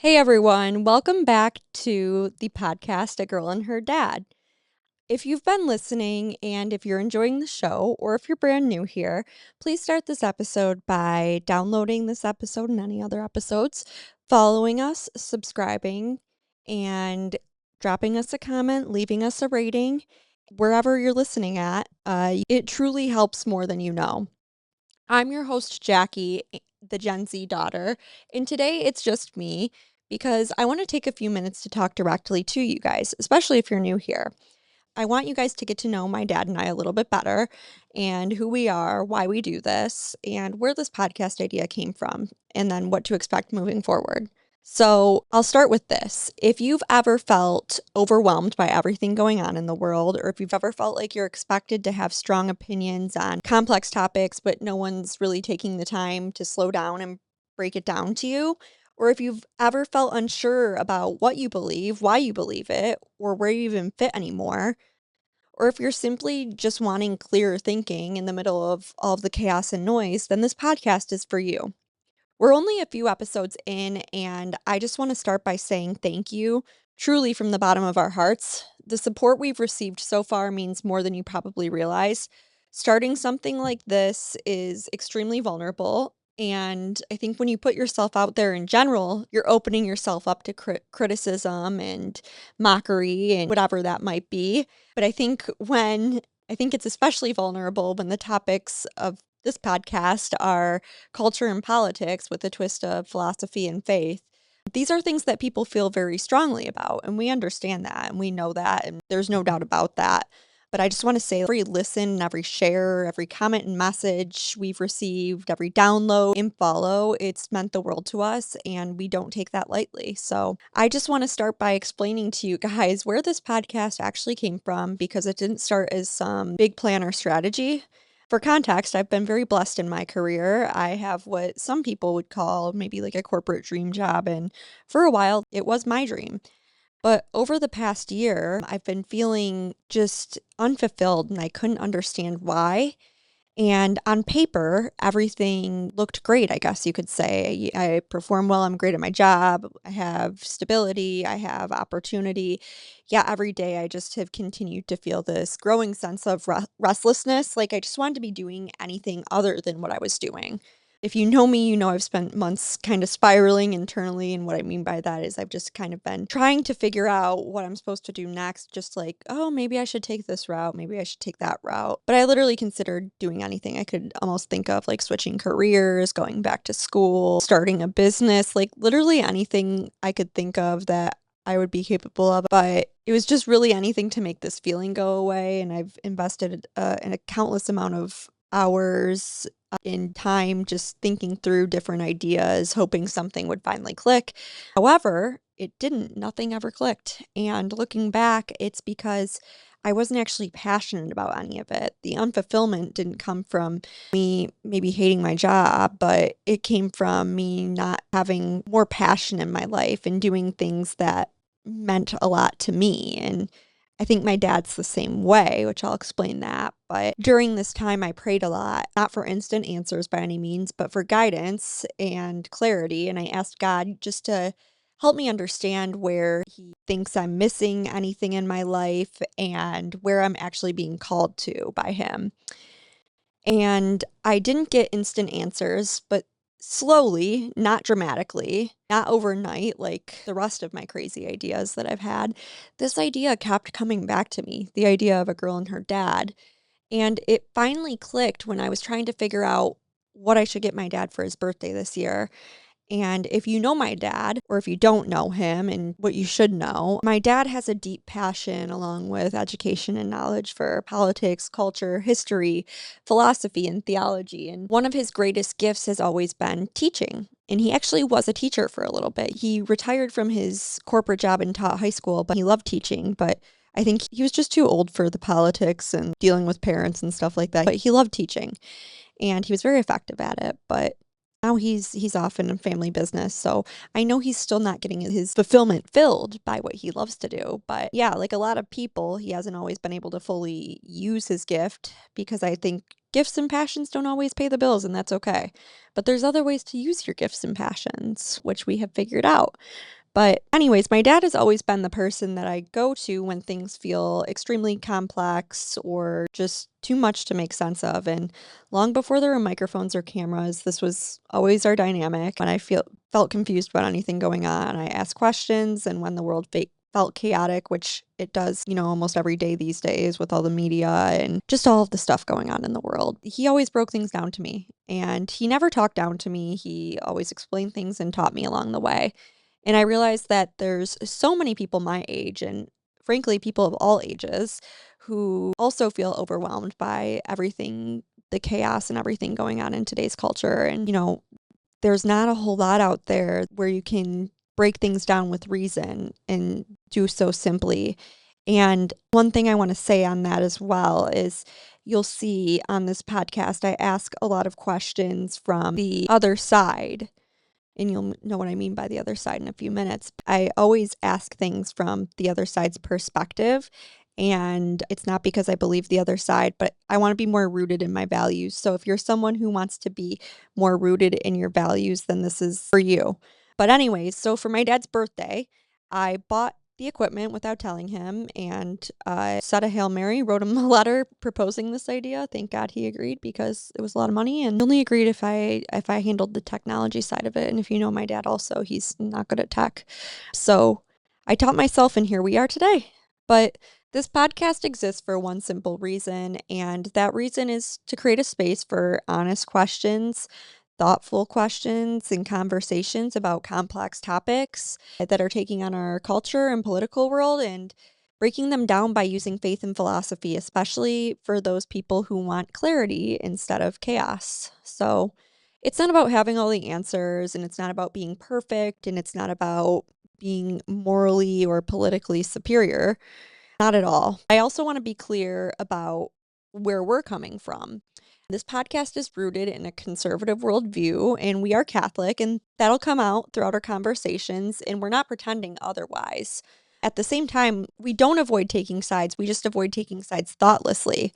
Hey everyone, welcome back to the podcast A Girl and Her Dad. If you've been listening and if you're enjoying the show, or if you're brand new here, please start this episode by downloading this episode and any other episodes, following us, subscribing, and dropping us a comment, leaving us a rating, wherever you're listening at. It truly helps more than you know. I'm your host, Jackie, the Gen Z daughter, and today it's just me because I want to take a few minutes to talk directly to you guys, especially if you're new here. I want you guys to get to know my dad and I a little bit better and who we are, why we do this, and where this podcast idea came from, and then what to expect moving forward. So I'll start with this. If you've ever felt overwhelmed by everything going on in the world, or if you've ever felt like you're expected to have strong opinions on complex topics, but no one's really taking the time to slow down and break it down to you, or if you've ever felt unsure about what you believe, why you believe it, or where you even fit anymore, or if you're simply just wanting clearer thinking in the middle of all of the chaos and noise, then this podcast is for you. We're only a few episodes in, and I just want to start by saying thank you, truly from the bottom of our hearts. The support we've received so far means more than you probably realize. Starting something like this is extremely vulnerable, and I think when you put yourself out there in general, you're opening yourself up to criticism and mockery and whatever that might be. But I think it's especially vulnerable when the topics of this podcast are culture and politics with a twist of philosophy and faith. These are things that people feel very strongly about, and we understand that, and we know that, and there's no doubt about that. But I just want to say every listen, every share, every comment and message we've received, every download and follow, it's meant the world to us, and we don't take that lightly. So I just want to start by explaining to you guys where this podcast actually came from, because it didn't start as some big plan or strategy. For context, I've been very blessed in my career. I have what some people would call maybe like a corporate dream job, and for a while, it was my dream. But over the past year, I've been feeling just unfulfilled, and I couldn't understand why. And on paper, everything looked great, I guess you could say. I perform well, I'm great at my job, I have stability, I have opportunity. Yeah, every day I just have continued to feel this growing sense of restlessness. Like I just wanted to be doing anything other than what I was doing. If you know me, you know I've spent months kind of spiraling internally. And what I mean by that is I've just kind of been trying to figure out what I'm supposed to do next. Just like, oh, maybe I should take this route. Maybe I should take that route. But I literally considered doing anything I could almost think of, like switching careers, going back to school, starting a business, like literally anything I could think of that I would be capable of. But it was just really anything to make this feeling go away. And I've invested in a countless amount of hours in time just thinking through different ideas, hoping something would finally click. However, it didn't. Nothing ever clicked. And looking back, it's because I wasn't actually passionate about any of it. The unfulfillment didn't come from me maybe hating my job, but it came from me not having more passion in my life and doing things that meant a lot to me. And I think my dad's the same way, which I'll explain that. But during this time, I prayed a lot, not for instant answers by any means, but for guidance and clarity. And I asked God just to help me understand where He thinks I'm missing anything in my life and where I'm actually being called to by Him. And I didn't get instant answers, but slowly, not dramatically, not overnight, like the rest of my crazy ideas that I've had, this idea kept coming back to me, the idea of a girl and her dad. And it finally clicked when I was trying to figure out what I should get my dad for his birthday this year. And if you know my dad, or if you don't know him and what you should know, my dad has a deep passion along with education and knowledge for politics, culture, history, philosophy, and theology. And one of his greatest gifts has always been teaching. And he actually was a teacher for a little bit. He retired from his corporate job and taught high school, but he loved teaching. But I think he was just too old for the politics and dealing with parents and stuff like that. But he loved teaching and he was very effective at it. But now he's off in family business, so I know he's still not getting his fulfillment filled by what he loves to do. But yeah, like a lot of people, he hasn't always been able to fully use his gift because I think gifts and passions don't always pay the bills, and that's okay. But there's other ways to use your gifts and passions, which we have figured out. But anyways, my dad has always been the person that I go to when things feel extremely complex or just too much to make sense of. And long before there were microphones or cameras, this was always our dynamic. When I felt confused about anything going on, I asked questions, and when the world felt chaotic, which it does, almost every day these days with all the media and just all of the stuff going on in the world, he always broke things down to me. And he never talked down to me. He always explained things and taught me along the way. And I realized that there's so many people my age and frankly, people of all ages who also feel overwhelmed by everything, the chaos and everything going on in today's culture. And, there's not a whole lot out there where you can break things down with reason and do so simply. And one thing I want to say on that as well is you'll see on this podcast, I ask a lot of questions from the other side, and you'll know what I mean by the other side in a few minutes. I always ask things from the other side's perspective, and it's not because I believe the other side, but I want to be more rooted in my values. So if you're someone who wants to be more rooted in your values, then this is for you. But anyways, so for my dad's birthday, I bought the equipment without telling him, and I said a Hail Mary, wrote him a letter proposing this idea. Thank God he agreed because it was a lot of money, and he only agreed if I handled the technology side of it. And if you know my dad also, he's not good at tech. So I taught myself, and here we are today. But this podcast exists for one simple reason, and that reason is to create a space for honest questions, thoughtful questions, and conversations about complex topics that are taking on our culture and political world, and breaking them down by using faith and philosophy, especially for those people who want clarity instead of chaos. So it's not about having all the answers, and it's not about being perfect, and it's not about being morally or politically superior. Not at all. I also want to be clear about where we're coming from. This podcast is rooted in a conservative worldview, and we are Catholic, and that'll come out throughout our conversations, and we're not pretending otherwise. At the same time, we don't avoid taking sides, we just avoid taking sides thoughtlessly.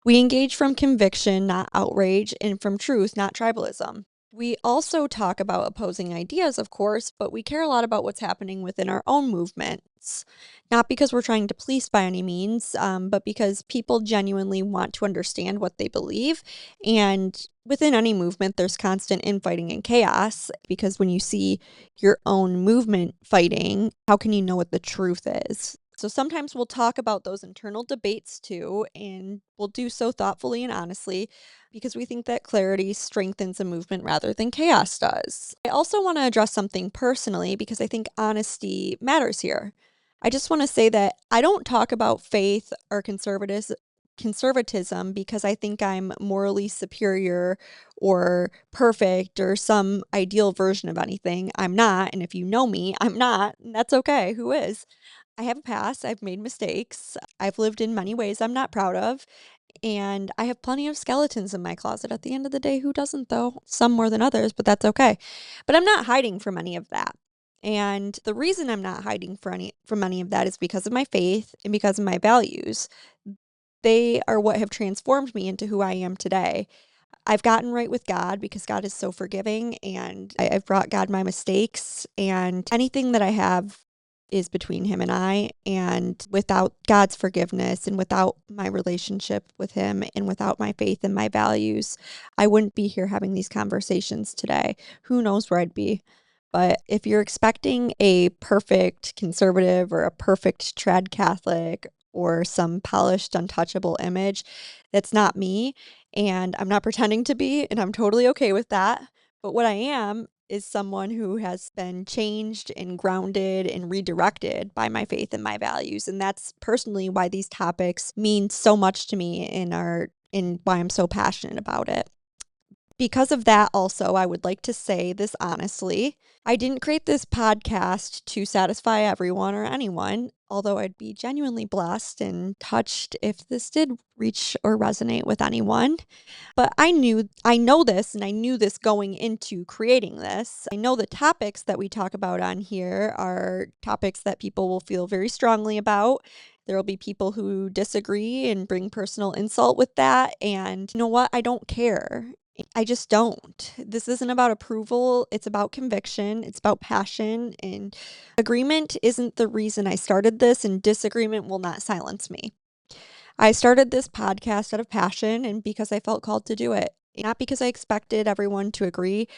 We engage from conviction, not outrage, and from truth, not tribalism. We also talk about opposing ideas, of course, but we care a lot about what's happening within our own movements. Not because we're trying to police by any means, but because people genuinely want to understand what they believe. And within any movement, there's constant infighting and chaos, because when you see your own movement fighting, how can you know what the truth is? So sometimes we'll talk about those internal debates too, and we'll do so thoughtfully and honestly because we think that clarity strengthens a movement rather than chaos does. I also want to address something personally because I think honesty matters here. I just want to say that I don't talk about faith or conservatism because I think I'm morally superior or perfect or some ideal version of anything. I'm not, and if you know me, I'm not, and that's okay. Who is? I have a past, I've made mistakes, I've lived in many ways I'm not proud of, and I have plenty of skeletons in my closet. At the end of the day, who doesn't though? Some more than others, but that's okay. But I'm not hiding from any of that. And the reason I'm not hiding from any of that is because of my faith and because of my values. They are what have transformed me into who I am today. I've gotten right with God because God is so forgiving, and I've brought God my mistakes, and anything that I have is between him and I. And without God's forgiveness and without my relationship with him and without my faith and my values, I wouldn't be here having these conversations today. Who knows where I'd be? But if you're expecting a perfect conservative or a perfect trad Catholic or some polished, untouchable image, that's not me. And I'm not pretending to be, and I'm totally okay with that. But what I am is someone who has been changed and grounded and redirected by my faith and my values. And that's personally why these topics mean so much to me in why I'm so passionate about it. Because of that, also, I would like to say this honestly. I didn't create this podcast to satisfy everyone or anyone, although I'd be genuinely blessed and touched if this did reach or resonate with anyone. But I know this, and I knew this going into creating this. I know the topics that we talk about on here are topics that people will feel very strongly about. There will be people who disagree and bring personal insult with that. And you know what? I don't care. I just don't. This isn't about approval. It's about conviction. It's about passion. And agreement isn't the reason I started this, and disagreement will not silence me. I started this podcast out of passion and because I felt called to do it. Not because I expected everyone to agree,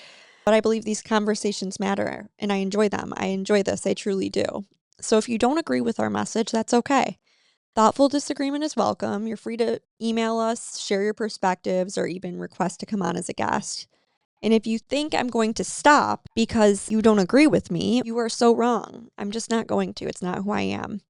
but I believe these conversations matter and I enjoy them. I enjoy this. I truly do. So if you don't agree with our message, that's okay. Thoughtful disagreement is welcome. You're free to email us, share your perspectives, or even request to come on as a guest. And if you think I'm going to stop because you don't agree with me, you are so wrong. I'm just not going to. It's not who I am.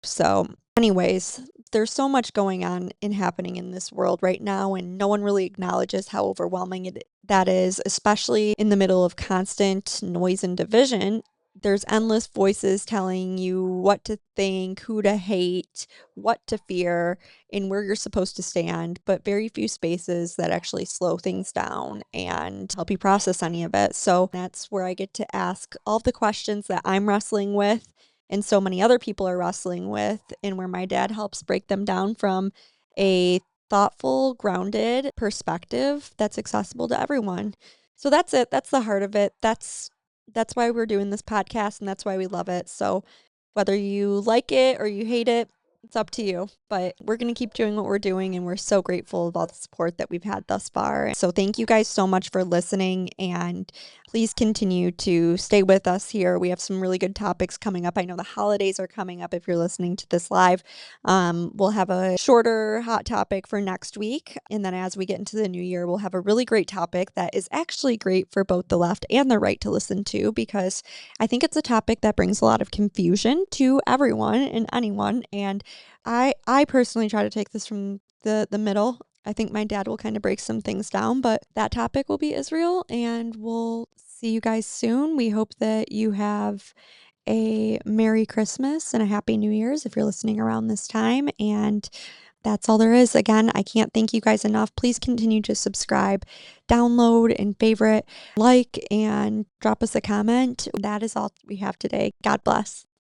So, anyways, there's so much going on and happening in this world right now, and no one really acknowledges how overwhelming that is, especially in the middle of constant noise and division. There's endless voices telling you what to think, who to hate, what to fear, and where you're supposed to stand, but very few spaces that actually slow things down and help you process any of it. So that's where I get to ask all the questions that I'm wrestling with and so many other people are wrestling with, and where my dad helps break them down from a thoughtful, grounded perspective that's accessible to everyone. So that's it. That's the heart of it. That's why we're doing this podcast, and that's why we love it. So whether you like it or you hate it, it's up to you. But we're going to keep doing what we're doing, and we're so grateful of all the support that we've had thus far. So thank you guys so much for listening, and please continue to stay with us here. We have some really good topics coming up. I know the holidays are coming up if you're listening to this live. We'll have a shorter hot topic for next week. And then as we get into the new year, we'll have a really great topic that is actually great for both the left and the right to listen to, because I think it's a topic that brings a lot of confusion to everyone and anyone. And I personally try to take this from the middle. I think my dad will kind of break some things down, but that topic will be Israel, and we'll see you guys soon. We hope that you have a Merry Christmas and a Happy New Year's if you're listening around this time. And that's all there is. Again, I can't thank you guys enough. Please continue to subscribe, download, and favorite, like, and drop us a comment. That is all we have today. God bless.